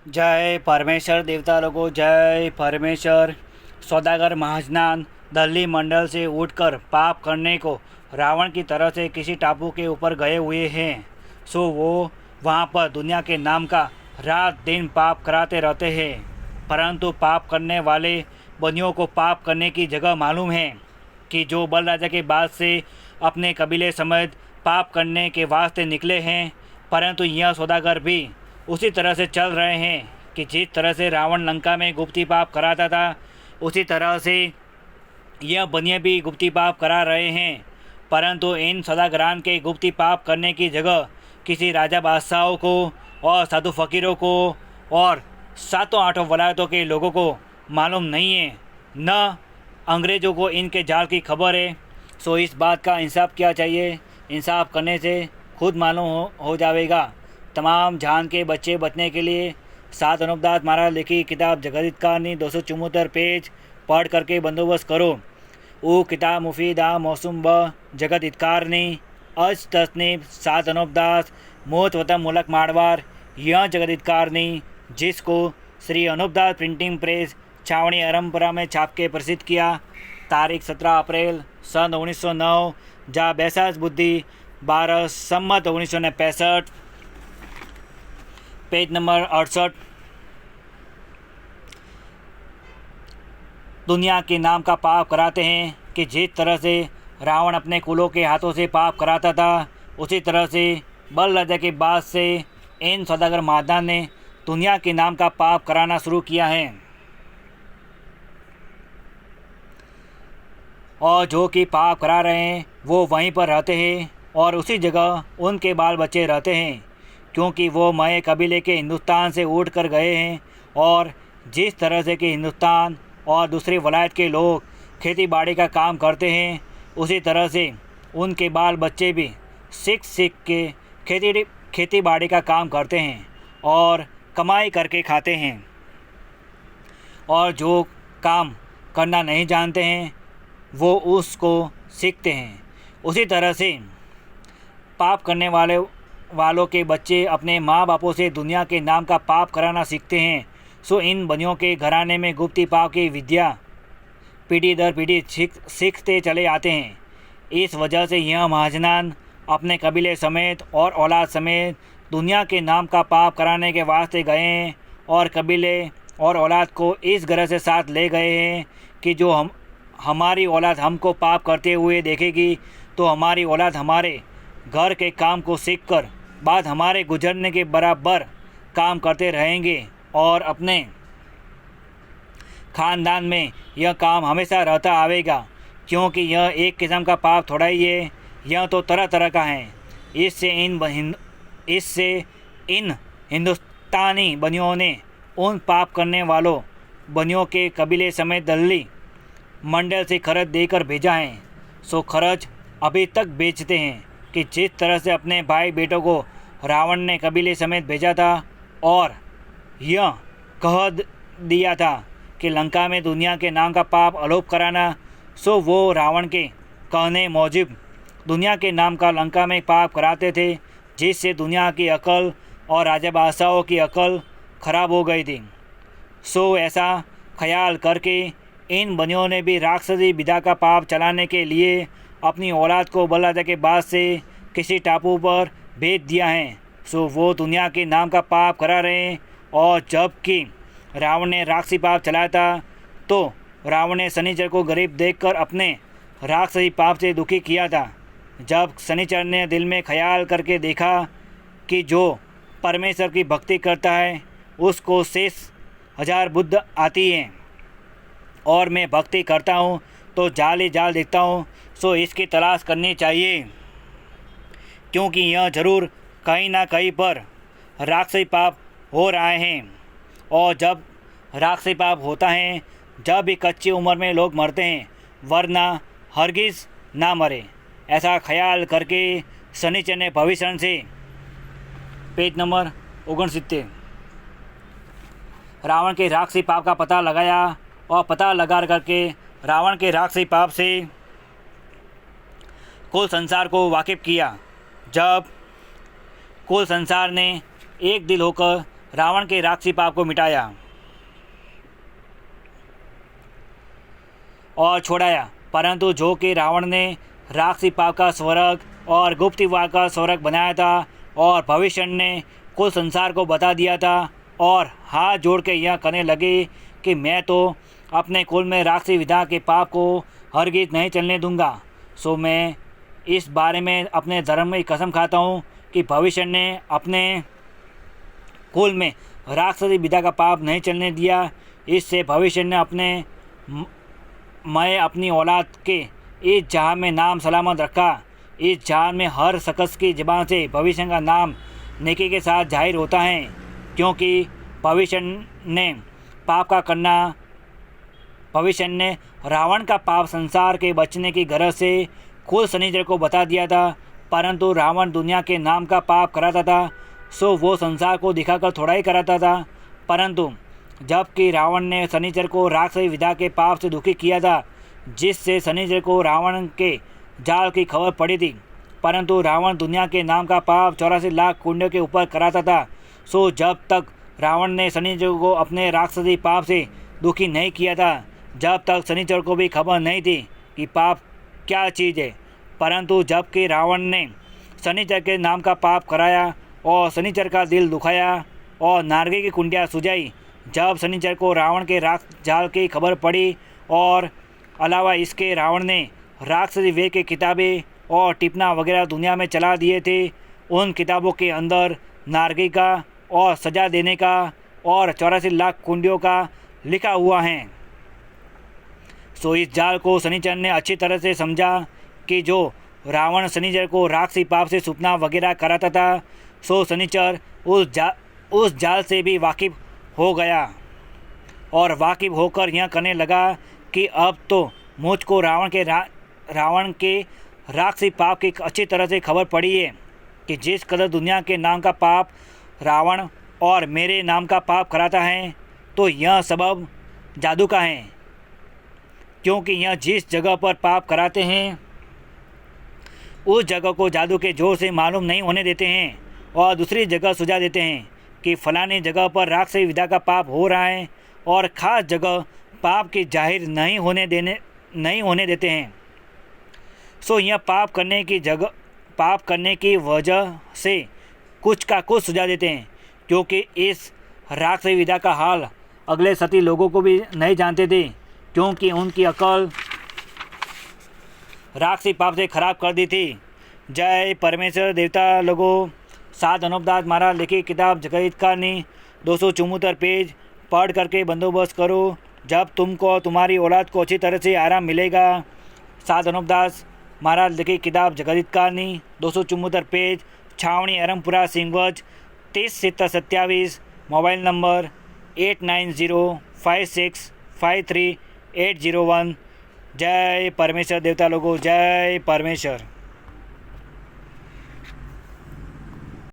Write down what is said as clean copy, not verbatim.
जय परमेश्वर देवता लोगों, जय परमेश्वर। सौदागर महाजनान दिल्ली मंडल से उठकर पाप करने को रावण की तरह से किसी टापू के ऊपर गए हुए हैं। सो वो वहाँ पर दुनिया के नाम का रात दिन पाप कराते रहते हैं। परंतु पाप करने वाले बनियों को पाप करने की जगह मालूम है कि जो बल राजा के बाद से अपने कबीले समेत पाप करने के वास्ते निकले हैं। परंतु यह सौदागर भी उसी तरह से चल रहे हैं कि जिस तरह से रावण लंका में गुप्ती पाप कराता था, उसी तरह से यह बनिए भी गुप्ती पाप करा रहे हैं। परंतु इन सौदागरान के गुप्ती पाप करने की जगह किसी राजा बादशाहों को और साधु फकीरों को और सातों आठों वलायतों के लोगों को मालूम नहीं है, न अंग्रेज़ों को इनके जाल की खबर है। सो इस बात का इंसाफ किया चाहिए। इंसाफ करने से खुद मालूम हो जाएगा। तमाम जान के बच्चे बचने के लिए सात अनुपदास महाराज लिखी किताब जगदितकारनी 274 पेज पढ़ करके बंदोबस्त करो। वो किताब मुफीदा मौसम ब जगदितकारनी अज तस्नीब सात अनुपदास मोत वतन मुलक मारवार यह जगदितकारनी, जिसको श्री अनुपदास प्रिंटिंग प्रेस छावनी अरमपुरा में छाप के प्रसिद्ध किया। तारीख 17 अप्रैल सन 1909 जा बैसाख बुद्धि 12 सम्मत 1965, पेज नंबर 68। दुनिया के नाम का पाप कराते हैं कि जिस तरह से रावण अपने कुलों के हाथों से पाप कराता था, उसी तरह से बल राजा के बाद से इन सौदागर महादान ने दुनिया के नाम का पाप कराना शुरू किया है। और जो कि पाप करा रहे हैं वो वहीं पर रहते हैं और उसी जगह उनके बाल बच्चे रहते हैं, क्योंकि वो मय कबीले के हिंदुस्तान से उठ कर गए हैं। और जिस तरह से कि हिंदुस्तान और दूसरी वलायत के लोग खेती बाड़ी का काम करते हैं, उसी तरह से उनके बाल बच्चे भी सीख के खेती बाड़ी का काम करते हैं और कमाई करके खाते हैं। और जो काम करना नहीं जानते हैं वो उसको सीखते हैं। उसी तरह से पाप करने वालों के बच्चे अपने माँ बापों से दुनिया के नाम का पाप कराना सीखते हैं। सो इन बनियों के घराने में गुप्ती पाप की विद्या पीढ़ी दर पीढ़ी सीखते चले आते हैं। इस वजह से यह महाजनान अपने कबीले समेत और औलाद समेत दुनिया के नाम का पाप कराने के वास्ते गए हैं और कबीले और औलाद को इस गरज से साथ ले गए हैं कि जो हमारी औलाद हमको पाप करते हुए देखेगी तो हमारी औलाद हमारे घर के काम को सीखकर बाद हमारे गुजरने के बराबर काम करते रहेंगे और अपने खानदान में यह काम हमेशा रहता आवेगा, क्योंकि यह एक किस्म का पाप थोड़ा ही है, यह तो तरह तरह का है। इससे इन हिंदुस्तानी बनियों ने उन पाप करने वालों बनियों के कबीले समेत दिल्ली मंडल से खर्च देकर भेजा है। सो खर्च अभी तक बेचते हैं कि जिस तरह से अपने भाई बेटों को रावण ने कबीले समेत भेजा था और यह कह दिया था कि लंका में दुनिया के नाम का पाप अलोप कराना, सो वो रावण के कहने मौजिब दुनिया के नाम का लंका में पाप कराते थे, जिससे दुनिया की अकल और राजा बादशाहों की अकल खराब हो गई थी। सो ऐसा ख्याल करके इन बनियों ने भी राक्षसी विधा का पाप चलाने के लिए अपनी औलाद को बल राजा के बाद से किसी टापू पर भेज दिया है। सो वो दुनिया के नाम का पाप करा रहे हैं। और जबकि रावण ने राक्षसी पाप चलाया था तो रावण ने शनिचर को गरीब देखकर अपने राक्षसी पाप से दुखी किया था। जब शनिचर ने दिल में ख्याल करके देखा कि जो परमेश्वर की भक्ति करता है उसको शेष हजार बुद्ध आती हैं और मैं भक्ति करता हूँ तो जाल ही जाल देखता हूँ, सो इसकी तलाश करनी चाहिए, क्योंकि यह ज़रूर कहीं ना कहीं पर राक्षसी पाप हो रहे हैं। और जब राक्षसी पाप होता है जब भी कच्ची उम्र में लोग मरते हैं, वरना हरगिज़ ना मरे। ऐसा ख्याल करके शनिचर ने भविष्य से पेज नंबर 69 रावण के राक्षसी पाप का पता लगाया और पता लगा करके रावण के राक्षसी पाप से कुल संसार को वाकिफ किया। जब कुल संसार ने एक दिल होकर रावण के राक्षसी पाप को मिटाया और छोड़ाया। परंतु जो कि रावण ने राक्षसी पाप का स्वर्ग और गुप्तवार का स्वर्ग बनाया था और भविष्य ने कुल संसार को बता दिया था और हाथ जोड़ के यह कहने लगे कि मैं तो अपने कुल में राक्षसी विधा के पाप को हरगिज नहीं चलने दूंगा। सो मैं इस बारे में अपने धर्म में कसम खाता हूँ कि भविष्य ने अपने कुल में राक्षसी विधा का पाप नहीं चलने दिया। इससे भविष्य ने मैं अपनी औलाद के इस जहान में नाम सलामत रखा। इस जहान में हर शख्स की ज़बान से भविष्य का नाम नेकी के साथ जाहिर होता है, क्योंकि भविष्य ने रावण का पाप संसार के बचने की गरज से कुल शनिचर को बता दिया था। परंतु रावण दुनिया के नाम का पाप कराता था, सो वो संसार को दिखाकर थोड़ा ही कराता था। परंतु जबकि रावण ने शनिचर को राक्षसी विधा के पाप से दुखी किया था, जिससे शनिचर को रावण के जाल की खबर पड़ी थी। परंतु रावण दुनिया के नाम का पाप 84 लाख कुंडों के ऊपर कराता था। सो जब तक रावण ने शनिचर को अपने राक्षसी पाप से दुखी नहीं किया था, जब तक शनिचर को भी खबर नहीं थी कि पाप क्या चीज़ है। परंतु जबकि रावण ने शनिचर के नाम का पाप कराया और शनिचर का दिल दुखाया और नारगी की कुंडियाँ सुझाई, जब शनिचर को रावण के राक्षस जाल की खबर पड़ी और अलावा इसके रावण ने राक्षसी वेद की किताबें और टिप्पणा वगैरह दुनिया में चला दिए थे। उन किताबों के अंदर नारगी का और सज़ा देने का और 84 लाख कुंडियों का लिखा हुआ है। सो इस जाल को शनिचर ने अच्छी तरह से समझा कि जो रावण शनिचर को राक्षसी पाप से सुपना वगैरह कराता था, सो शनिचर उस जाल से भी वाकिफ़ हो गया और वाकिफ़ होकर यह कहने लगा कि अब तो मुझको रावण के राक्षसी पाप की अच्छी तरह से खबर पड़ी है कि जिस कदर दुनिया के नाम का पाप रावण और मेरे नाम का पाप कराता है, तो यह सबब जादू का है, क्योंकि यह जिस जगह पर पाप कराते हैं उस जगह को जादू के जोर से मालूम नहीं होने देते हैं और दूसरी जगह सुझा देते हैं कि फलानी जगह पर राक्षसी विधा का पाप हो रहा है और ख़ास जगह पाप की जाहिर नहीं होने देते हैं। सो यह पाप करने की वजह से कुछ का कुछ सुझा देते हैं, क्योंकि इस राक्षसी विधा का हाल अगले सती लोगों को भी नहीं जानते थे, क्योंकि उनकी अकल राक्षसी पाप से खराब कर दी थी। जय परमेश्वर देवता लोगों, सात अनुपदास महाराज लिखी किताब जगदीतकारनी 274 पेज पढ़ करके बंदोबस्त करो, जब तुमको तुम्हारी औलाद को अच्छी तरह से आराम मिलेगा। सात अनुपदास महाराज लिखी किताब जगदीतकारनी 274 पेज, छावनी अरमपुरा सिंहवज 30 मोबाइल नंबर 8905653801। जय परमेश्वर देवता लोगों, जय परमेश्वर।